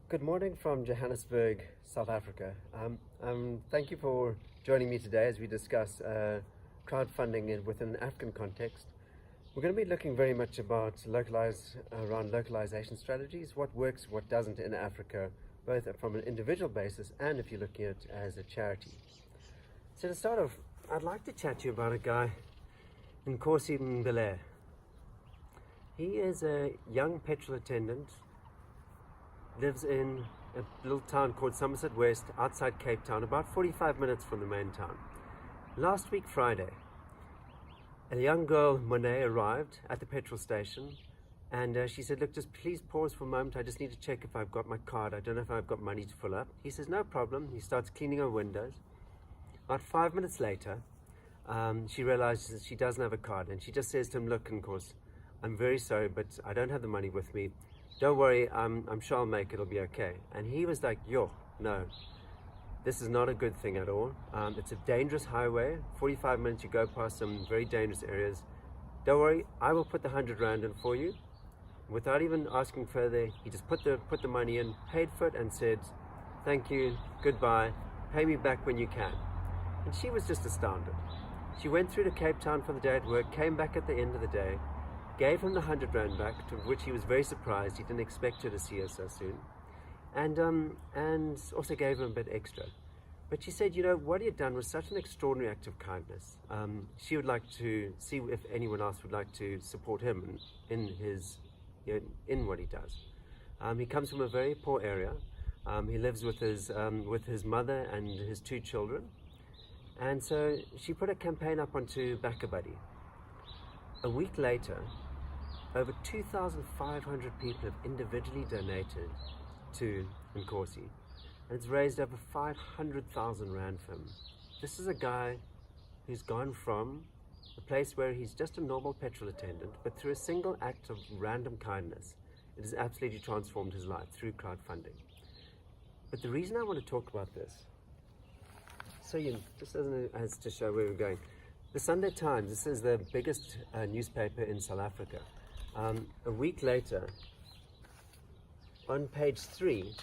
Good morning from Johannesburg, South Africa. Thank you for joining me today as we discuss crowdfunding within an African context. We're going to be looking very much about around localization strategies, what works, what doesn't in Africa, both from an individual basis and if you're looking at it as a charity. So to start off, I'd like to chat to you about a guy, Nkosi Mbele. He is a young petrol attendant, lives in a little town called Somerset West outside Cape Town, about 45 minutes from the main town. Last week Friday, a young girl, Monet, arrived at the petrol station and she said, look, just please pause for a moment, I just need to check if I've got my card, I don't know if I've got money to fill up. He says, no problem. He starts cleaning her windows. About 5 minutes later, she realizes that she doesn't have a card, and she just says to him, look, of course, I'm very sorry, but I don't have the money with me. Don't worry, I'm sure I'll make it, it'll be okay. And he was like, yo, no, this is not a good thing at all. It's a dangerous highway. 45 minutes you go past some very dangerous areas. Don't worry, I will put the 100 Rand in for you. Without even asking further, he just put the money in, paid for it, and said, thank you, goodbye, pay me back when you can. And she was just astounded. She went through to Cape Town for the day at work, came back at the end of the day, gave him the 100 Rand back, to which he was very surprised. He didn't expect her to see her so soon. And also gave him a bit extra. But she said, you know, what he had done was such an extraordinary act of kindness. She would like to see if anyone else would like to support him in what he does. He comes from a very poor area. He lives with his mother and his 2 children. And so she put a campaign up onto BackaBuddy. A week later, over 2,500 people have individually donated to Nkosi, and it's raised over 500,000 Rand for him. This is a guy who's gone from a place where he's just a normal petrol attendant, but through a single act of random kindness, it has absolutely transformed his life through crowdfunding. But the reason I want to talk about this, so just as to show where we're going, the Sunday Times, this is the biggest newspaper in South Africa. A week later, on page 3,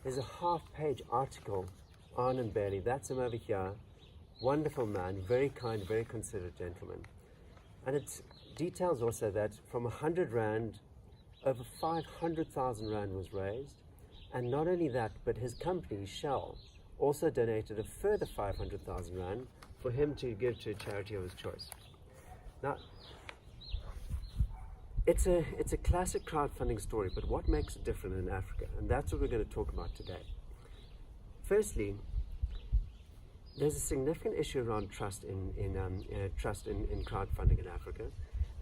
there's a half-page article on Mbele. That's him over here. Wonderful man, very kind, very considerate gentleman. And it details also that from 100 Rand, over 500,000 Rand was raised. And not only that, but his company, Shell, also donated a further 500,000 Rand for him to give to a charity of his choice. Now, it's a classic crowdfunding story, but what makes it different in Africa? And that's what we're going to talk about today. Firstly, there's a significant issue around trust in crowdfunding in Africa,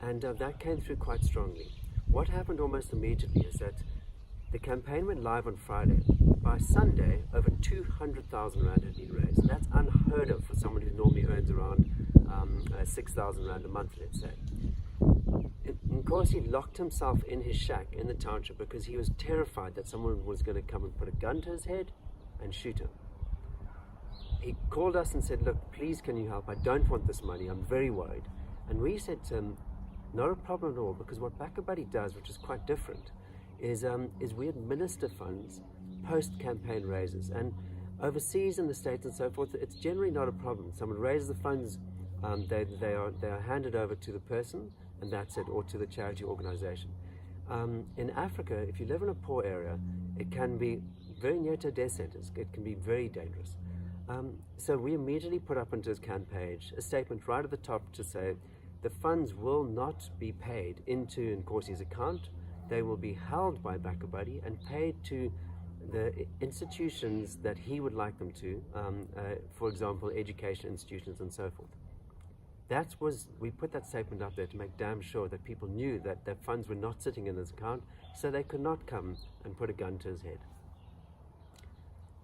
and that came through quite strongly. What happened almost immediately is that the campaign went live on Friday. By Sunday, over 200,000 Rand had been raised. That's unheard of for someone who normally earns around 6,000 Rand a month, let's say. Nkosi locked himself in his shack in the township because he was terrified that someone was going to come and put a gun to his head and shoot him. He called us and said, look, please can you help? I don't want this money. I'm very worried. And we said to him, not a problem at all, because what BackaBuddy does, which is quite different, is we administer funds post-campaign raises. And overseas in the States and so forth, it's generally not a problem. Someone raises the funds, they are handed over to the person, and that's it, or to the charity organization. In Africa, if you live in a poor area, it can be very near to death centers. It can be very dangerous. So we immediately put up onto his campaign page a statement right at the top to say the funds will not be paid into Nkosi's account. They will be held by BackaBuddy and paid to the institutions that he would like them to, for example, education institutions and so forth. We put that statement up there to make damn sure that people knew that their funds were not sitting in his account, so they could not come and put a gun to his head.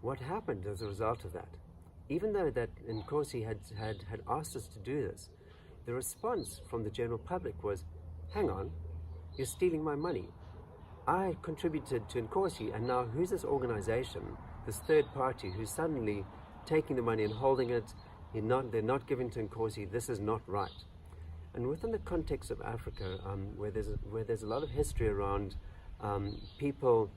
What happened as a result of that, even though that Nkosi had asked us to do this, the response from the general public was, hang on, you're stealing my money. I contributed to Nkosi, and now who's this organization, this third party, who's suddenly taking the money and holding it? They're not giving to Nkosi. This is not right. And within the context of Africa, where there's a lot of history around people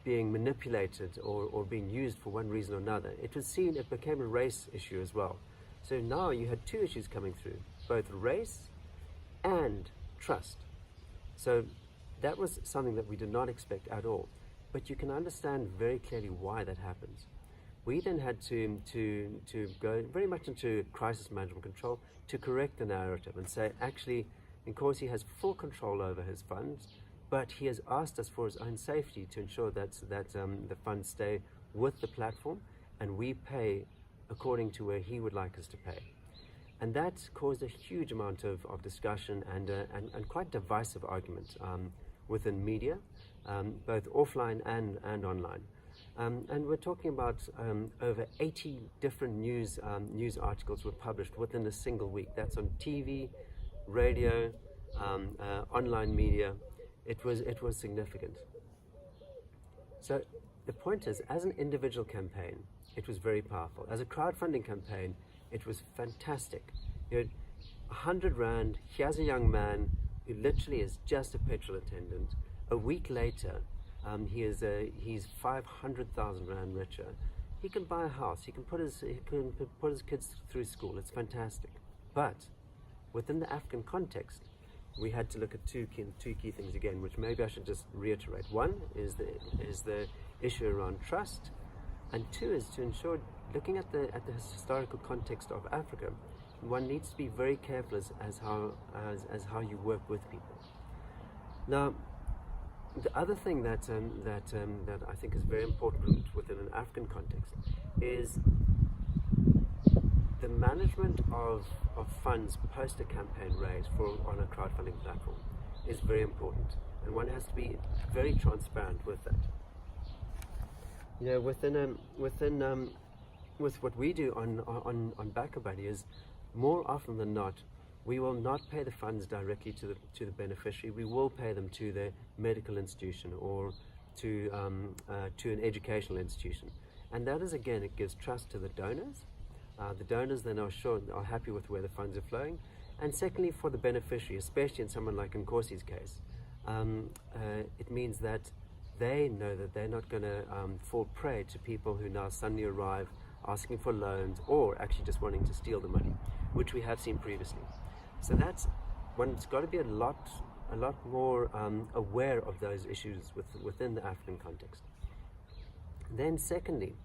being manipulated or being used for one reason or another. It became a race issue as well. So now you had two issues coming through, both race and trust. So that was something that we did not expect at all. But you can understand very clearly why that happens. We then had to go very much into crisis management control to correct the narrative and say, actually, Nkosi has full control over his funds, but he has asked us for his own safety to ensure that the funds stay with the platform and we pay according to where he would like us to pay. And that caused a huge amount of discussion and quite divisive argument within media, both offline and online. And we're talking about over 80 different news articles were published within a single week. That's on TV, radio, online media. It was significant. So the point is, as an individual campaign, it was very powerful. As a crowdfunding campaign, it was fantastic. You had 100 Rand, here's a young man who literally is just a petrol attendant. A week later, he's 500,000 Rand richer. He can buy a house, he can put his kids through school. It's fantastic. But within the African context, we had to look at two key things again, which maybe I should just reiterate. One is the issue around trust, and two is to ensure, looking at the historical context of Africa, one needs to be very careful as how you work with people. Now, the other thing that I think is very important within an African context is the management of funds post a campaign raise on a crowdfunding platform is very important, and one has to be very transparent with that. You know, with what we do on BackaBuddy is, more often than not, we will not pay the funds directly to the beneficiary. We will pay them to the medical institution or to an educational institution, and that is, again, it gives trust to the donors. The donors then are happy with where the funds are flowing, and secondly, for the beneficiary, especially in someone like Nkosi's case, it means that they know that they're not going to fall prey to people who now suddenly arrive asking for loans or actually just wanting to steal the money, which we have seen previously. So that's one's got to be a lot more aware of those issues within the African context. Then secondly,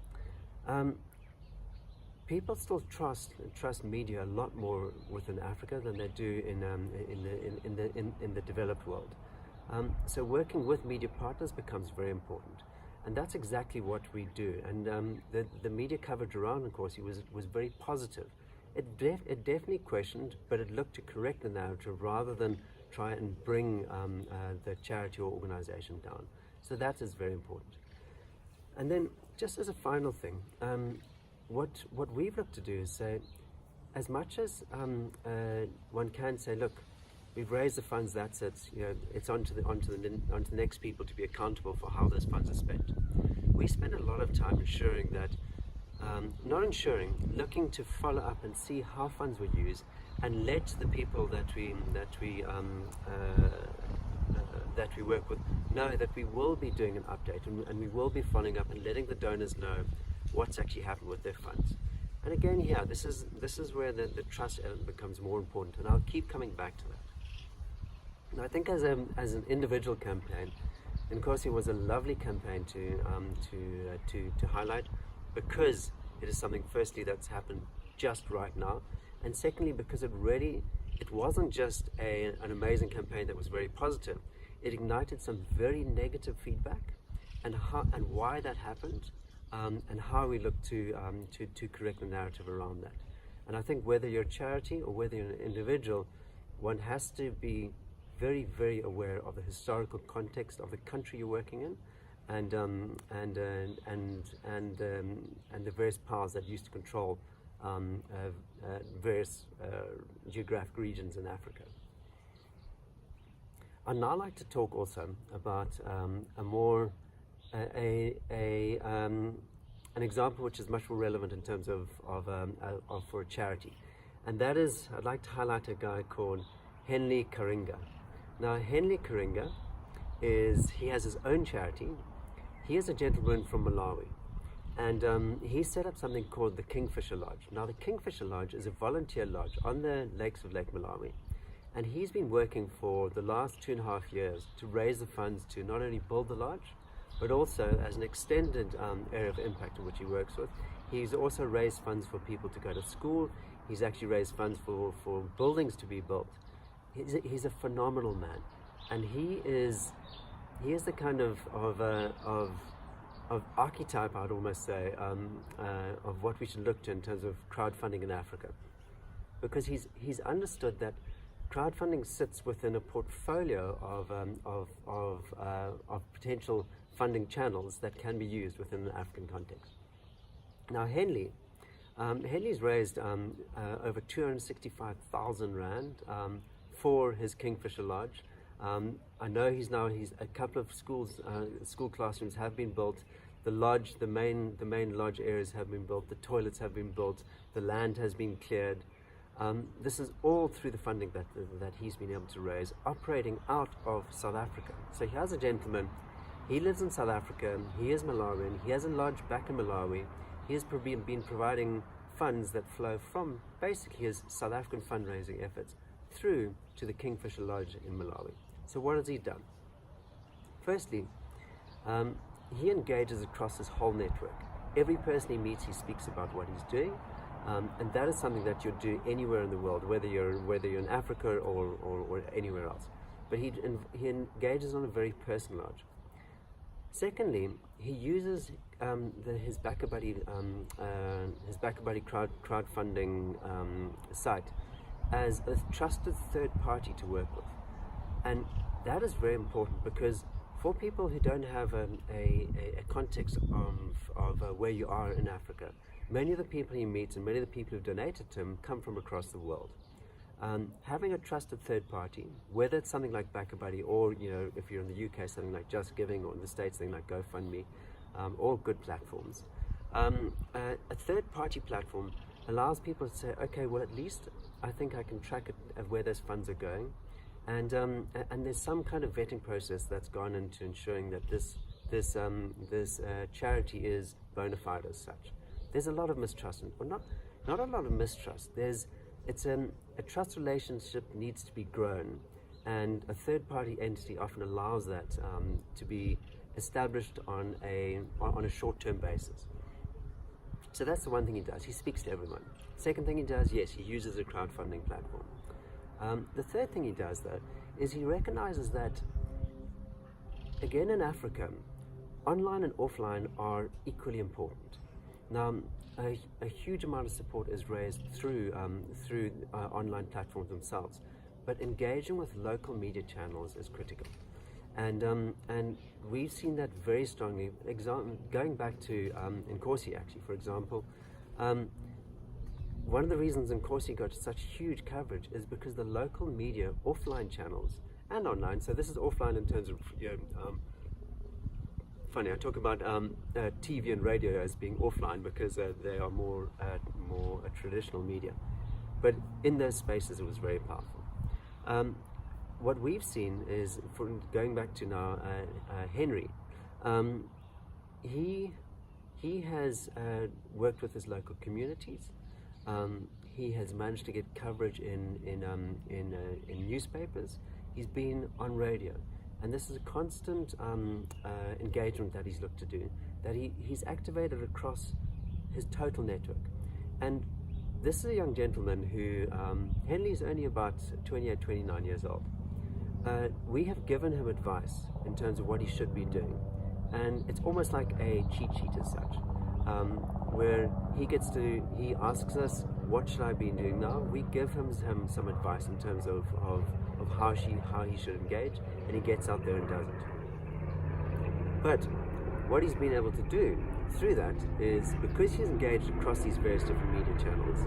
people still trust media a lot more within Africa than they do in the developed world. So working with media partners becomes very important, and that's exactly what we do. And the media coverage around Nkosi was very positive. It definitely questioned, but it looked to correct the narrative rather than try and bring the charity or organization down. So that is very important. And then, just as a final thing, what we've looked to do is say, as much as one can say, look, we've raised the funds, that's it. You know, it's onto the next people to be accountable for how those funds are spent. We spend a lot of time ensuring that, looking to follow up and see how funds were used, and let the people that we work with know that we will be doing an update and we will be following up and letting the donors know what's actually happened with their funds. And again, here, this is where the trust element becomes more important, and I'll keep coming back to that. And I think as an individual campaign, Nkosi was a lovely campaign to highlight, because it is something, firstly, that's happened just right now, and secondly, because it wasn't just an amazing campaign that was very positive. It ignited some very negative feedback, and why that happened, and how we look to correct the narrative around that. And I think whether you're a charity or whether you're an individual, one has to be very, very aware of the historical context of the country you're working in, and the various powers that used to control various geographic regions in Africa. I'd now like to talk also about an example which is much more relevant in terms of for a charity, and that is, I'd like to highlight a guy called Henley Karinga. Now, Henley Karinga he has his own charity, he is a gentleman from Malawi, and he set up something called the Kingfisher Lodge. Now, the Kingfisher Lodge is a volunteer lodge on the lakes of Lake Malawi, and he's been working for the last 2.5 years to raise the funds to not only build the lodge, but also as an extended area of impact in which he works with. He's also raised funds for people to go to school. He's actually raised funds for buildings to be built. He's a phenomenal man, and he is the kind of archetype, I'd almost say, of what we should look to in terms of crowdfunding in Africa, because he's understood that crowdfunding sits within a portfolio of potential funding channels that can be used within the African context. Now, Henley's raised over 265,000 Rand for his Kingfisher Lodge. I know he's a couple of school classrooms have been built. The lodge, the main lodge areas have been built. The toilets have been built. The land has been cleared. This is all through the funding that he's been able to raise, operating out of South Africa. So here's a gentleman. He lives in South Africa. He is Malawian. He has a lodge back in Malawi. He has been providing funds that flow from basically his South African fundraising efforts through to the Kingfisher Lodge in Malawi. So what has he done? Firstly, he engages across his whole network. Every person he meets, he speaks about what he's doing, and that is something that you'd do anywhere in the world, whether you're in Africa or anywhere else. But he engages on a very personal lodge. Secondly, he uses his BackaBuddy crowdfunding site as a trusted third party to work with, and that is very important, because for people who don't have a context of where you are in Africa, many of the people he meets and many of the people who've donated to him come from across the world. Having a trusted third party, whether it's something like BackaBuddy, or if you're in the UK, something like Just Giving, or in the States, something like GoFundMe, all good platforms. A third party platform allows people to say, okay, well, at least I think I can track it of where those funds are going, and there's some kind of vetting process that's gone into ensuring that this charity is bona fide as such. There's a lot of mistrust, well, not a lot of mistrust. A trust relationship needs to be grown, and a third-party entity often allows that to be established on a short-term basis. So that's the one thing he does. He speaks to everyone. Second thing he does, yes, he uses a crowdfunding platform. The third thing he does, though, is he recognizes that, again, in Africa, online and offline are equally important. Now, a huge amount of support is raised through online platforms themselves, but engaging with local media channels is critical, and we've seen that very strongly. Going back to Nkosi, actually, for example, one of the reasons Nkosi got such huge coverage is because the local media, offline channels and online. So this is offline in terms of funny, I talk about TV and radio as being offline because they are more traditional media. But in those spaces, it was very powerful. What we've seen is, going back to now, Henry, he has worked with his local communities. He has managed to get coverage in newspapers. He's been on radio. And this is a constant engagement that he's looked to do, that he's activated across his total network. And this is a young gentleman who, Henley is only about 28, 29 years old. We have given him advice in terms of what he should be doing. And it's almost like a cheat sheet as such, where he asks us, what should I be doing now? We give him some advice in terms of how he should engage, and he gets out there and does it. But what he's been able to do through that is, because he's engaged across these various different media channels,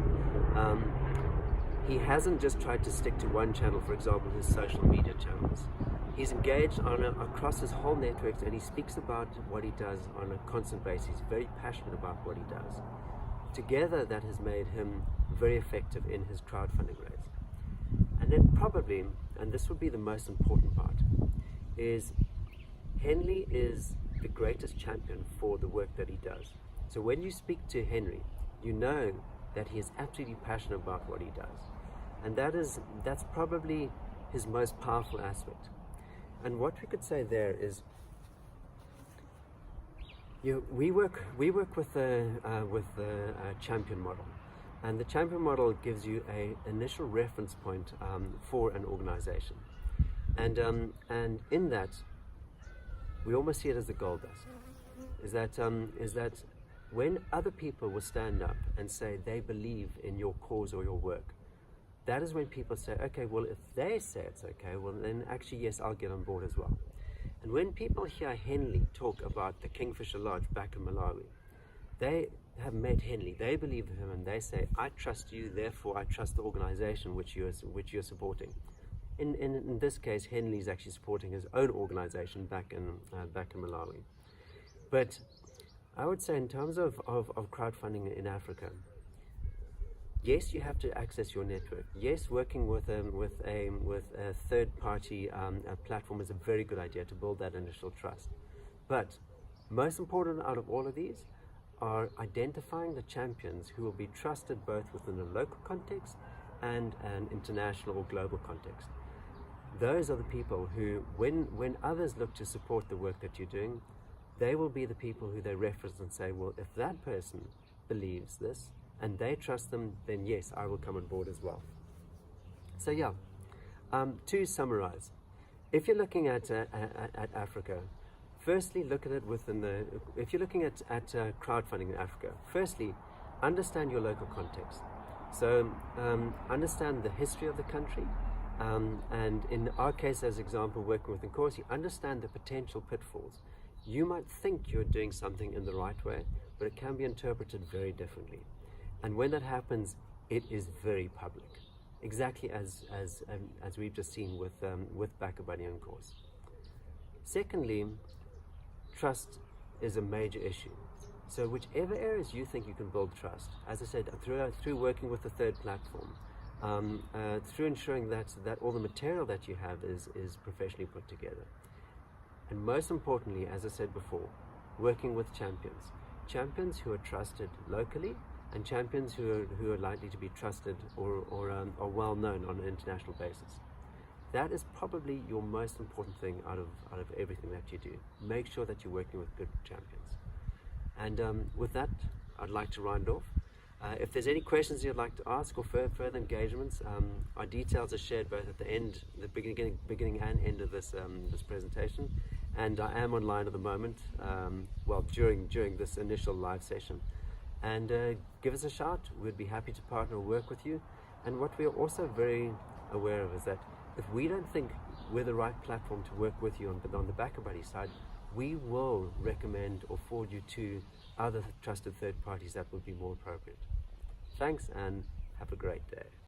he hasn't just tried to stick to one channel, for example, his social media channels. He's engaged across his whole network, and he speaks about what he does on a constant basis. He's very passionate about what he does. Together, that has made him very effective in his crowdfunding raise. And then probably, and this would be the most important part, is Henley is the greatest champion for the work that he does. So when you speak to Henry, you know that he is absolutely passionate about what he does. And that's probably his most powerful aspect. And what we could say there is, we work with the champion model, and the champion model gives you an initial reference point for an organization, and in that we almost see it as the gold dust. Is that when other people will stand up and say they believe in your cause or your work, that is when people say, okay, well, if they say it's okay, well then actually yes, I'll get on board as well. And when people hear Henley talk about the Kingfisher Lodge back in Malawi, they have met Henley, they believe in him, and they say, I trust you, therefore I trust the organization which you're supporting. In this case, Henley is actually supporting his own organization back in Malawi. But I would say in terms of crowdfunding in Africa, yes, you have to access your network. Yes, working with a third-party platform is a very good idea to build that initial trust. But most important out of all of these are identifying the champions who will be trusted both within a local context and an international or global context. Those are the people who, when others look to support the work that you're doing, they will be the people who they reference and say, well, if that person believes this and they trust them, then yes, I will come on board as well. So yeah, to summarize, if you're looking at Africa, firstly, look at it if you're looking at crowdfunding in Africa, firstly, understand your local context. So understand the history of the country, and in our case, as example, working with Nkosi, understand the potential pitfalls. You might think you're doing something in the right way, but it can be interpreted very differently. And when that happens, it is very public, exactly as we've just seen with BackaBuddy and Nkosi. Secondly, trust is a major issue. So whichever areas you think you can build trust, as I said, through working with a third platform, through ensuring that all the material that you have is professionally put together. And most importantly, as I said before, working with champions who are trusted locally, and champions who are likely to be trusted or are well known on an international basis. That is probably your most important thing out of everything that you do. Make sure that you're working with good champions. And with that, I'd like to round off. If there's any questions you'd like to ask or further engagements, our details are shared both at the beginning and end of this presentation. And I am online at the moment, during this initial live session. And give us a shout. We'd be happy to partner or work with you. And what we are also very aware of is that if we don't think we're the right platform to work with you on the BackaBuddy side, we will recommend or forward you to other trusted third parties that would be more appropriate. Thanks, and have a great day.